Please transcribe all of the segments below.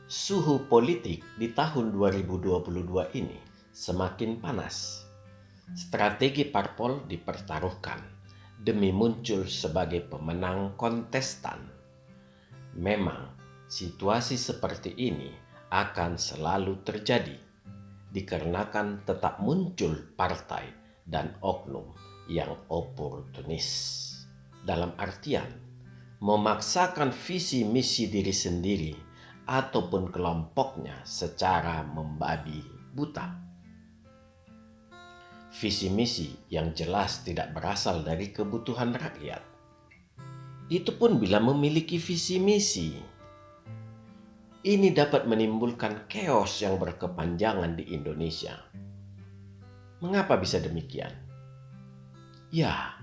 Suhu politik di tahun 2022 ini semakin panas. Strategi parpol dipertaruhkan demi muncul sebagai pemenang kontestan. Memang situasi seperti ini akan selalu terjadi dikarenakan tetap muncul partai dan oknum yang oportunis. Dalam artian memaksakan visi misi diri sendiri ataupun kelompoknya secara membabi buta. Visi misi yang jelas tidak berasal dari kebutuhan rakyat. Itu pun bila memiliki visi misi. Ini dapat menimbulkan chaos yang berkepanjangan di Indonesia. Mengapa bisa demikian? Ya,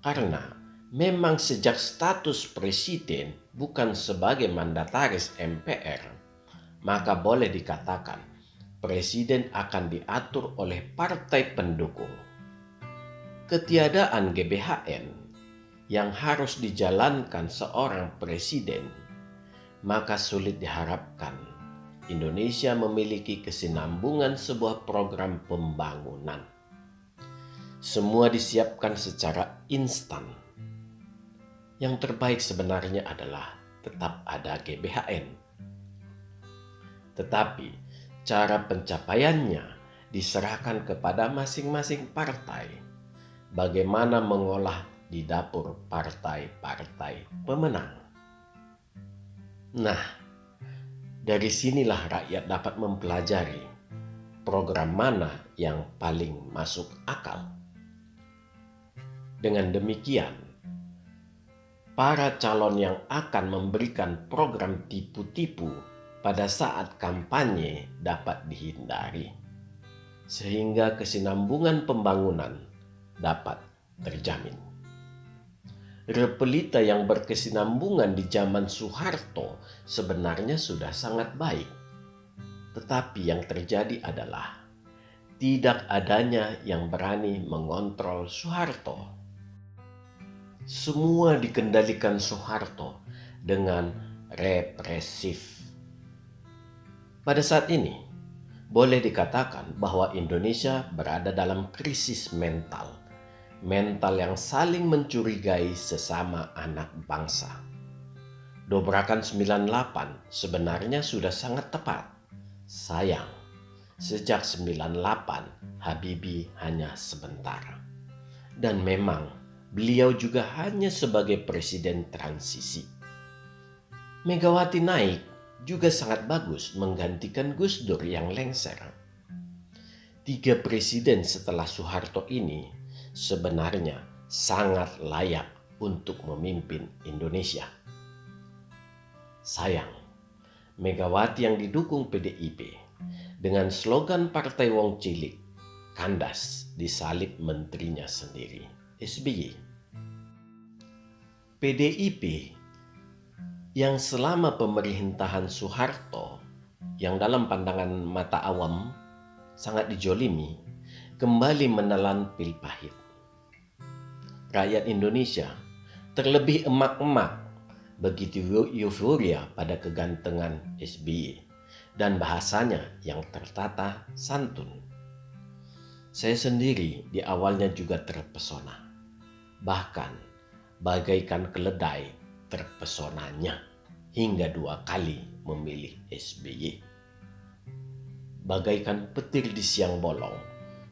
karena memang sejak status presiden bukan sebagai mandataris MPR, maka boleh dikatakan presiden akan diatur oleh partai pendukung. Ketiadaan GBHN yang harus dijalankan seorang presiden, maka sulit diharapkan Indonesia memiliki kesinambungan sebuah program pembangunan. Semua disiapkan secara instan. Yang terbaik sebenarnya adalah tetap ada GBHN. Tetapi cara pencapaiannya diserahkan kepada masing-masing partai. Bagaimana mengolah di dapur partai-partai pemenang. Nah, dari sinilah rakyat dapat mempelajari program mana yang paling masuk akal. Dengan demikian, para calon yang akan memberikan program tipu-tipu pada saat kampanye dapat dihindari, sehingga kesinambungan pembangunan dapat terjamin. Repelita yang berkesinambungan di zaman Soeharto sebenarnya sudah sangat baik, tetapi yang terjadi adalah tidak adanya yang berani mengontrol Soeharto. Semua dikendalikan Soeharto dengan represif. Pada saat ini, boleh dikatakan bahwa Indonesia berada dalam krisis mental. Mental yang saling mencurigai sesama anak bangsa. Dobrakan 98 sebenarnya sudah sangat tepat. Sayang, sejak 98 Habibie hanya sebentar. Dan memang beliau juga hanya sebagai presiden transisi. Megawati naik juga sangat bagus menggantikan Gus Dur yang lengser. 3 presiden setelah Soeharto ini sebenarnya sangat layak untuk memimpin Indonesia. Sayang, Megawati yang didukung PDIP dengan slogan Partai Wong Cilik kandas disalib menterinya sendiri. SBY. PDIP yang selama pemerintahan Soeharto, yang dalam pandangan mata awam sangat dijolimi, kembali menelan pil pahit. Rakyat Indonesia terlebih emak-emak begitu euforia pada kegantengan SBY dan bahasanya yang tertata santun. Saya sendiri di awalnya juga terpesona. Bahkan bagaikan keledai terpesonanya hingga 2 kali memilih SBY. Bagaikan petir di siang bolong,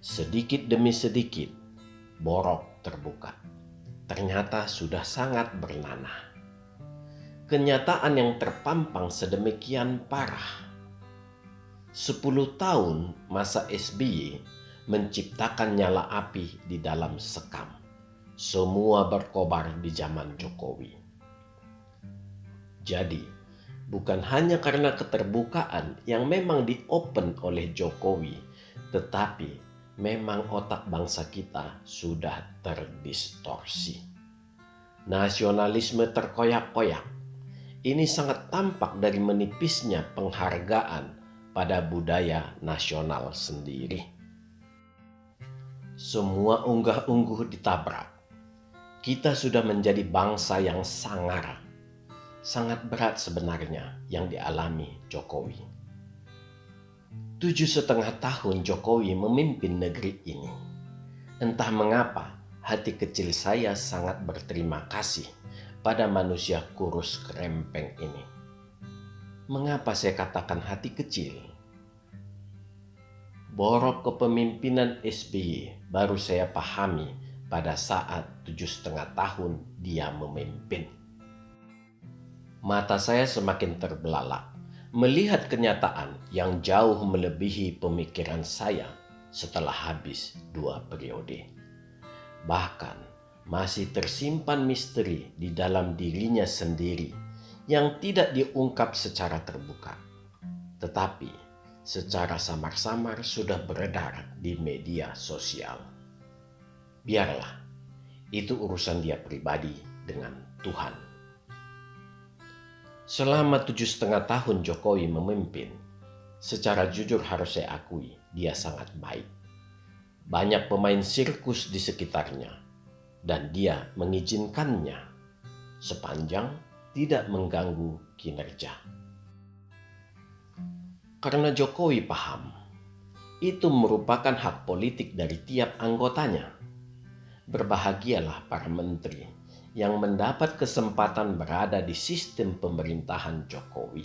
sedikit demi sedikit borok terbuka. Ternyata sudah sangat bernanah. Kenyataan yang terpampang sedemikian parah. 10 tahun masa SBY menciptakan nyala api di dalam sekam. Semua berkobar di zaman Jokowi. Jadi, bukan hanya karena keterbukaan yang memang di-open oleh Jokowi, tetapi memang otak bangsa kita sudah terdistorsi. Nasionalisme terkoyak-koyak. Ini sangat tampak dari menipisnya penghargaan pada budaya nasional sendiri. Semua unggah-ungguh ditabrak. Kita sudah menjadi bangsa yang sangar. Sangat berat sebenarnya yang dialami Jokowi. 7,5 tahun Jokowi memimpin negeri ini. Entah mengapa hati kecil saya sangat berterima kasih pada manusia kurus kerempeng ini. Mengapa saya katakan hati kecil? Borok kepemimpinan SBY baru saya pahami pada saat 7,5 tahun dia memimpin. Mata saya semakin terbelalak melihat kenyataan yang jauh melebihi pemikiran saya setelah habis 2 periode. Bahkan masih tersimpan misteri di dalam dirinya sendiri yang tidak diungkap secara terbuka, tetapi secara samar-samar sudah beredar di media sosial. Biarlah, itu urusan dia pribadi dengan Tuhan. Selama 7,5 tahun Jokowi memimpin, secara jujur harus saya akui dia sangat baik. Banyak pemain sirkus di sekitarnya, dan dia mengizinkannya sepanjang tidak mengganggu kinerja. Karena Jokowi paham, itu merupakan hak politik dari tiap anggotanya. Berbahagialah para menteri yang mendapat kesempatan berada di sistem pemerintahan Jokowi.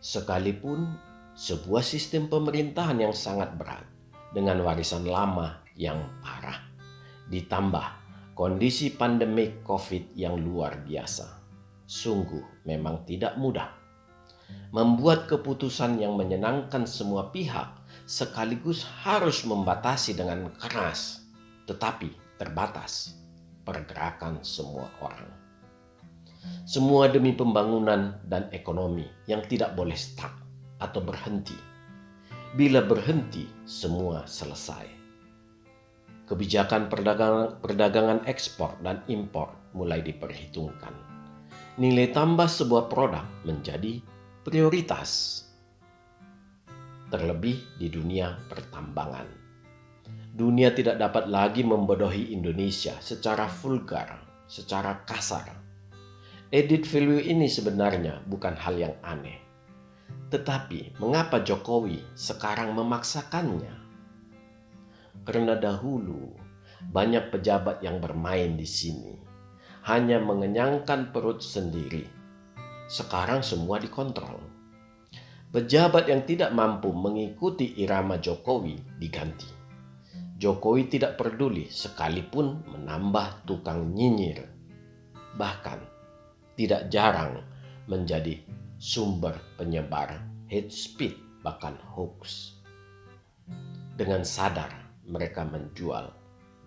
Sekalipun sebuah sistem pemerintahan yang sangat berat dengan warisan lama yang parah, ditambah kondisi pandemi COVID yang luar biasa, sungguh memang tidak mudah. Membuat keputusan yang menyenangkan semua pihak sekaligus harus membatasi dengan keras, tetapi terbatas, pergerakan semua orang. Semua demi pembangunan dan ekonomi yang tidak boleh stuck atau berhenti. Bila berhenti, semua selesai. Kebijakan perdagangan ekspor dan impor mulai diperhitungkan. Nilai tambah sebuah produk menjadi prioritas, terlebih di dunia pertambangan. Dunia tidak dapat lagi membodohi Indonesia secara vulgar, secara kasar. Added value ini sebenarnya bukan hal yang aneh. Tetapi mengapa Jokowi sekarang memaksakannya? Karena dahulu banyak pejabat yang bermain di sini, hanya mengenyangkan perut sendiri. Sekarang semua dikontrol. Pejabat yang tidak mampu mengikuti irama Jokowi diganti. Jokowi tidak peduli sekalipun menambah tukang nyinyir. Bahkan tidak jarang menjadi sumber penyebar hate speech bahkan hoax. Dengan sadar mereka menjual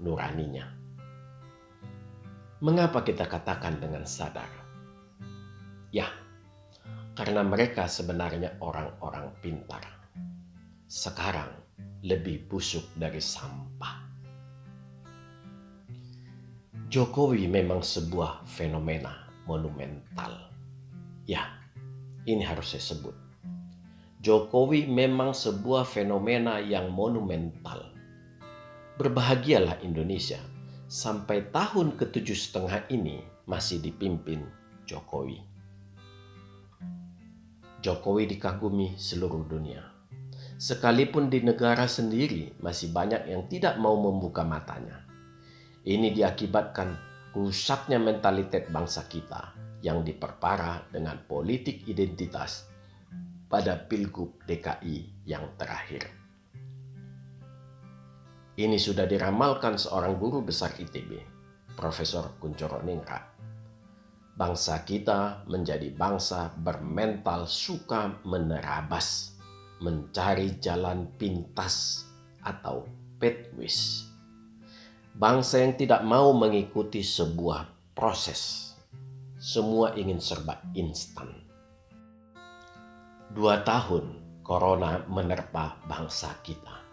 nuraninya. Mengapa kita katakan dengan sadar? Ya, karena mereka sebenarnya orang-orang pintar. Sekarang lebih busuk dari sampah. Jokowi memang sebuah fenomena monumental. Ya, ini harus saya sebut. Jokowi memang sebuah fenomena yang monumental. Berbahagialah Indonesia sampai tahun ke-7,5 ini masih dipimpin Jokowi. Jokowi dikagumi seluruh dunia. Sekalipun di negara sendiri masih banyak yang tidak mau membuka matanya. Ini diakibatkan rusaknya mentalitas bangsa kita yang diperparah dengan politik identitas pada Pilgub DKI yang terakhir. Ini sudah diramalkan seorang guru besar ITB, Profesor Kunchoro Ningrat. Bangsa kita menjadi bangsa bermental suka menerabas, mencari jalan pintas atau pathways. Bangsa yang tidak mau mengikuti sebuah proses. Semua ingin serba instan. 2 tahun corona menerpa bangsa kita.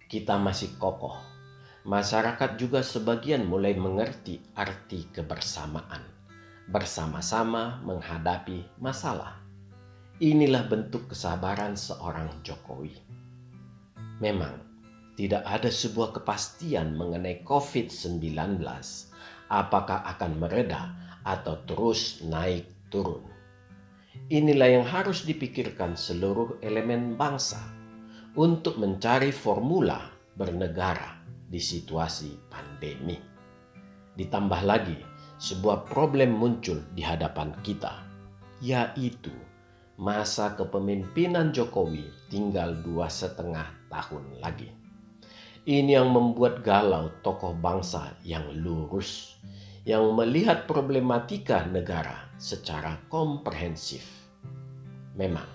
Kita masih kokoh. Masyarakat juga sebagian mulai mengerti arti kebersamaan. Bersama-sama menghadapi masalah. Inilah bentuk kesabaran seorang Jokowi. Memang tidak ada sebuah kepastian mengenai COVID-19, apakah akan mereda atau terus naik turun. Inilah yang harus dipikirkan seluruh elemen bangsa untuk mencari formula bernegara di situasi pandemi. Ditambah lagi, sebuah problem muncul di hadapan kita, yaitu masa kepemimpinan Jokowi tinggal 2,5 tahun lagi. Ini yang membuat galau tokoh bangsa yang lurus, yang melihat problematika negara secara komprehensif. Memang,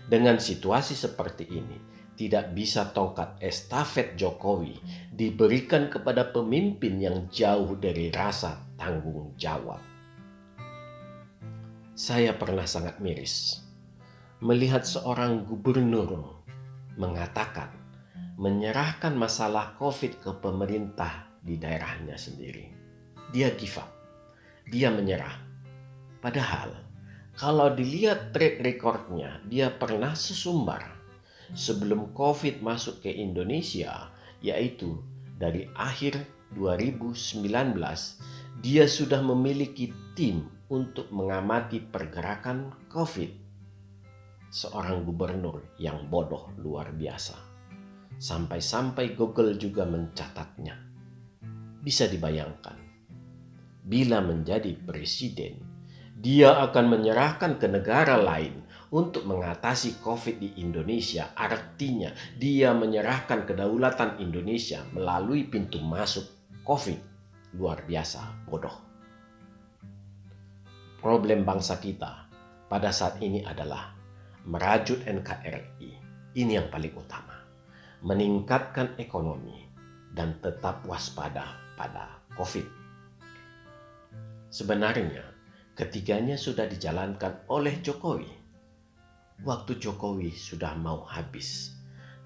dengan situasi seperti ini, tidak bisa tongkat estafet Jokowi diberikan kepada pemimpin yang jauh dari rasa tanggung jawab. Saya pernah sangat miris melihat seorang gubernur mengatakan menyerahkan masalah COVID ke pemerintah di daerahnya sendiri. Dia give up, dia menyerah. Padahal kalau dilihat track recordnya, dia pernah sesumbar sebelum COVID masuk ke Indonesia, yaitu dari akhir 2019, dia sudah memiliki tim untuk mengamati pergerakan COVID. Seorang gubernur yang bodoh luar biasa. Sampai-sampai Google juga mencatatnya. Bisa dibayangkan, bila menjadi presiden, dia akan menyerahkan ke negara lain untuk mengatasi COVID di Indonesia. Artinya dia menyerahkan kedaulatan Indonesia melalui pintu masuk COVID. Luar biasa bodoh. Problem bangsa kita pada saat ini adalah merajut NKRI. Ini yang paling utama. Meningkatkan ekonomi dan tetap waspada pada COVID. Sebenarnya ketiganya sudah dijalankan oleh Jokowi. Waktu Jokowi sudah mau habis.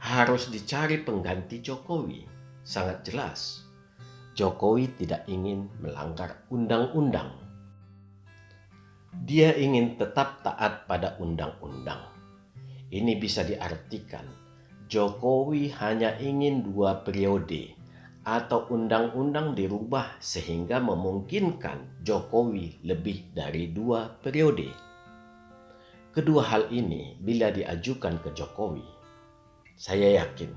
Harus dicari pengganti Jokowi. Sangat jelas. Jokowi tidak ingin melanggar undang-undang. Dia ingin tetap taat pada undang-undang. Ini bisa diartikan Jokowi hanya ingin 2 periode atau undang-undang dirubah sehingga memungkinkan Jokowi lebih dari 2 periode. Kedua hal ini bila diajukan ke Jokowi, saya yakin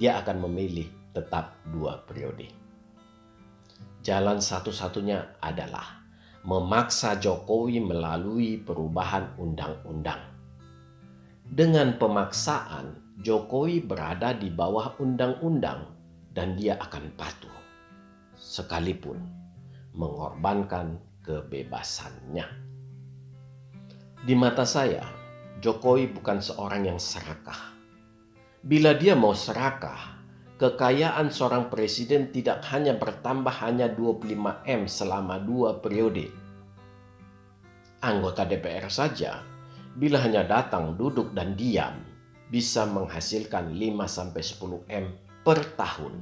dia akan memilih tetap 2 periode. Jalan satu-satunya adalah memaksa Jokowi melalui perubahan undang-undang. Dengan pemaksaan, Jokowi berada di bawah undang-undang dan dia akan patuh, sekalipun mengorbankan kebebasannya. Di mata saya, Jokowi bukan seorang yang serakah. Bila dia mau serakah, kekayaan seorang presiden tidak hanya bertambah hanya 25M selama 2 periode. Anggota DPR saja, bila hanya datang, duduk, dan diam, bisa menghasilkan 5-10M per tahun.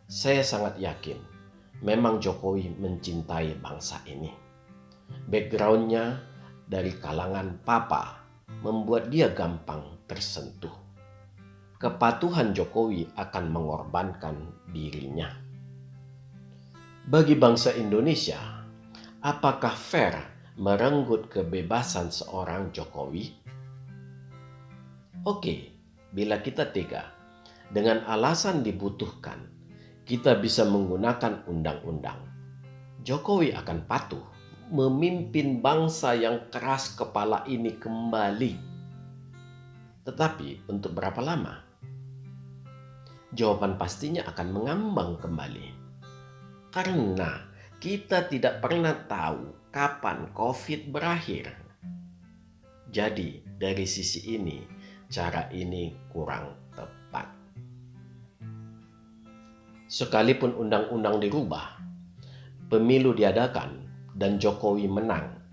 Saya sangat yakin memang Jokowi mencintai bangsa ini. Backgroundnya dari kalangan papa membuat dia gampang tersentuh. Kepatuhan Jokowi akan mengorbankan dirinya. Bagi bangsa Indonesia, apakah fair merenggut kebebasan seorang Jokowi? Oke, bila kita tega, dengan alasan dibutuhkan, kita bisa menggunakan undang-undang. Jokowi akan patuh memimpin bangsa yang keras kepala ini kembali. Tetapi untuk berapa lama? Jawaban pastinya akan mengambang kembali. Karena kita tidak pernah tahu kapan COVID berakhir. Jadi dari sisi ini, cara ini kurang tepat. Sekalipun undang-undang dirubah, pemilu diadakan, dan Jokowi menang,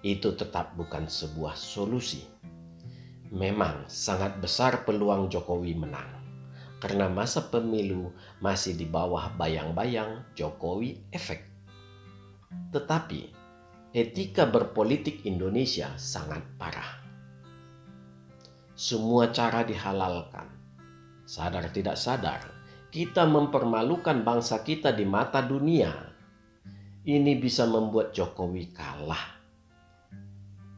itu tetap bukan sebuah solusi. Memang sangat besar peluang Jokowi menang, karena masa pemilu masih di bawah bayang-bayang Jokowi efek. Tetapi etika berpolitik Indonesia sangat parah. Semua cara dihalalkan. Sadar tidak sadar, kita mempermalukan bangsa kita di mata dunia. Ini bisa membuat Jokowi kalah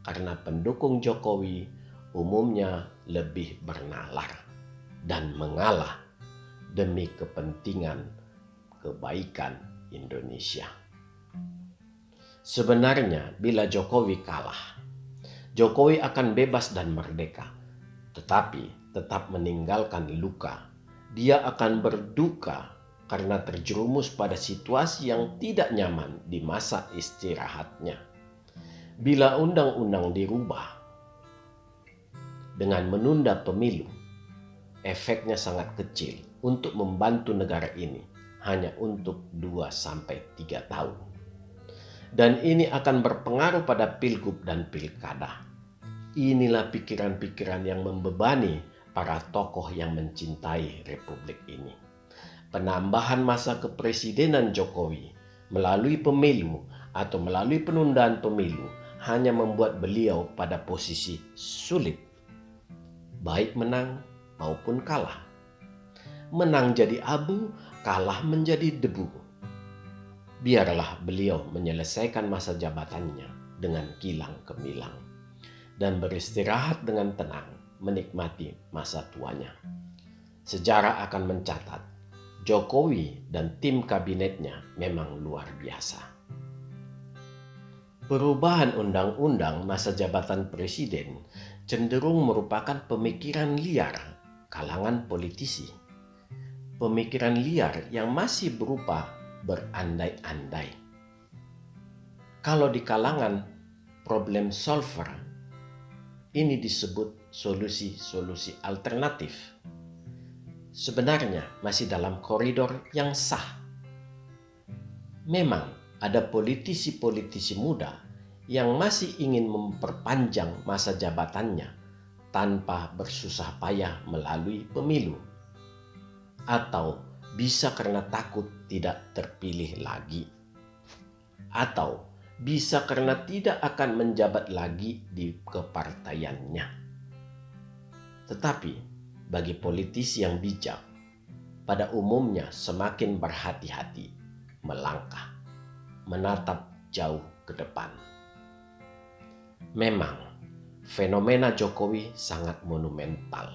karena pendukung Jokowi umumnya lebih bernalar dan mengalah demi kepentingan kebaikan Indonesia. Sebenarnya bila Jokowi kalah, Jokowi akan bebas dan merdeka, tetapi tetap meninggalkan luka. Dia akan berduka karena terjerumus pada situasi yang tidak nyaman di masa istirahatnya. Bila undang-undang dirubah dengan menunda pemilu, efeknya sangat kecil untuk membantu negara ini, hanya untuk 2-3 tahun. Dan ini akan berpengaruh pada pilgub dan pilkada. Inilah pikiran-pikiran yang membebani para tokoh yang mencintai republik ini. Penambahan masa kepresidenan Jokowi melalui pemilu atau melalui penundaan pemilu hanya membuat beliau pada posisi sulit, baik menang maupun kalah. Menang jadi abu, kalah menjadi debu. Biarlah beliau menyelesaikan masa jabatannya dengan kilang gemilang dan beristirahat dengan tenang menikmati masa tuanya. Sejarah akan mencatat Jokowi dan tim kabinetnya memang luar biasa. Perubahan undang-undang masa jabatan presiden cenderung merupakan pemikiran liar kalangan politisi. Pemikiran liar yang masih berupa berandai-andai. Kalau di kalangan problem solver, ini disebut solusi-solusi alternatif. Sebenarnya masih dalam koridor yang sah. Memang ada politisi-politisi muda yang masih ingin memperpanjang masa jabatannya tanpa bersusah payah melalui pemilu, atau bisa karena takut tidak terpilih lagi, atau bisa karena tidak akan menjabat lagi di kepartaiannya. Tetapi bagi politisi yang bijak, pada umumnya semakin berhati-hati melangkah, menatap jauh ke depan. Memang fenomena Jokowi sangat monumental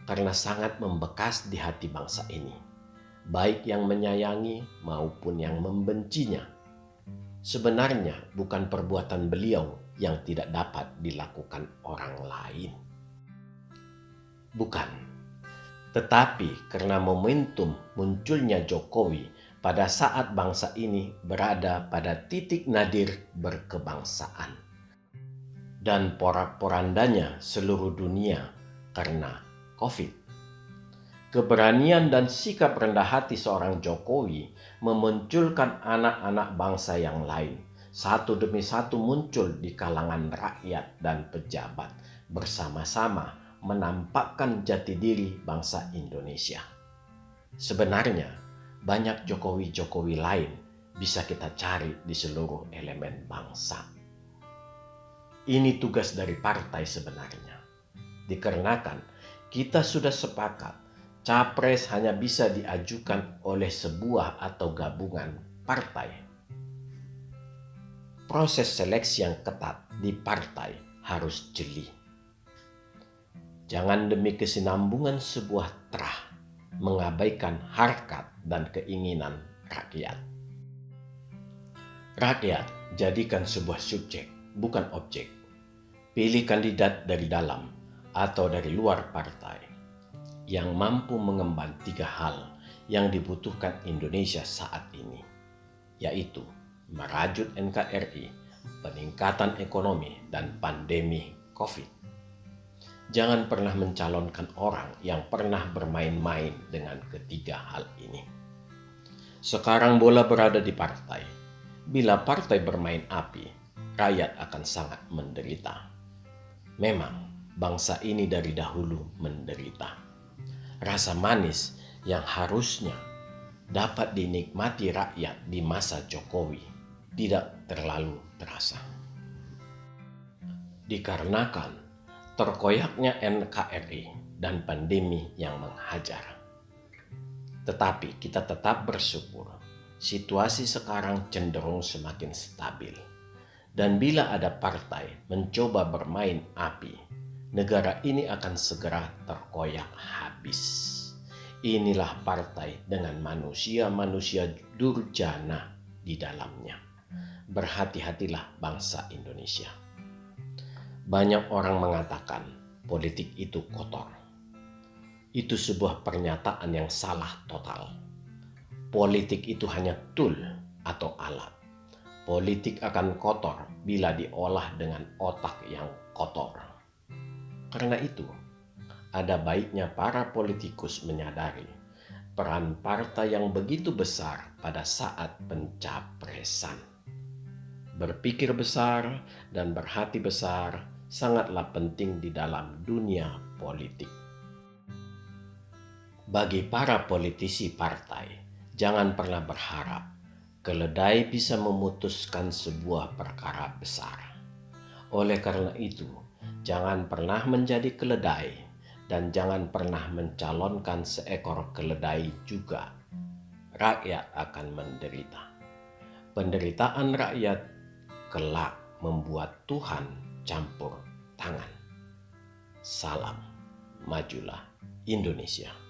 karena sangat membekas di hati bangsa ini, baik yang menyayangi maupun yang membencinya. Sebenarnya bukan perbuatan beliau yang tidak dapat dilakukan orang lain. Bukan, tetapi karena momentum munculnya Jokowi pada saat bangsa ini berada pada titik nadir berkebangsaan dan porak-porandanya seluruh dunia karena COVID. Keberanian dan sikap rendah hati seorang Jokowi memunculkan anak-anak bangsa yang lain. Satu demi satu muncul di kalangan rakyat dan pejabat, bersama-sama menampakkan jati diri bangsa Indonesia. Sebenarnya banyak Jokowi-Jokowi lain bisa kita cari di seluruh elemen bangsa. Ini tugas dari partai sebenarnya. Dikarenakan kita sudah sepakat capres hanya bisa diajukan oleh sebuah atau gabungan partai. Proses seleksi yang ketat di partai harus jeli. Jangan demi kesinambungan sebuah terah mengabaikan harkat dan keinginan rakyat. Rakyat jadikan sebuah subjek, bukan objek. Pilih kandidat dari dalam atau dari luar partai yang mampu mengemban 3 hal yang dibutuhkan Indonesia saat ini, yaitu merajut NKRI, peningkatan ekonomi, dan pandemi COVID. Jangan pernah mencalonkan orang yang pernah bermain-main dengan ketiga hal ini. Sekarang bola berada di partai. Bila partai bermain api, rakyat akan sangat menderita. Memang bangsa ini dari dahulu menderita. Rasa manis yang harusnya dapat dinikmati rakyat di masa Jokowi tidak terlalu terasa. Dikarenakan terkoyaknya NKRI dan pandemi yang menghajar. Tetapi kita tetap bersyukur situasi sekarang cenderung semakin stabil. Dan bila ada partai mencoba bermain api, negara ini akan segera terkoyak habis. Inilah partai dengan manusia-manusia durjana di dalamnya. Berhati-hatilah bangsa Indonesia. Banyak orang mengatakan politik itu kotor. Itu sebuah pernyataan yang salah total. Politik itu hanya tool atau alat. Politik akan kotor bila diolah dengan otak yang kotor. Karena itu, ada baiknya para politikus menyadari peran partai yang begitu besar pada saat pencapresan. Berpikir besar dan berhati besar sangatlah penting di dalam dunia politik. Bagi para politisi partai, jangan pernah berharap keledai bisa memutuskan sebuah perkara besar. Oleh karena itu, jangan pernah menjadi keledai dan jangan pernah mencalonkan seekor keledai juga. Rakyat akan menderita. Penderitaan rakyat kelak membuat Tuhan campur tangan. Salam, majulah Indonesia.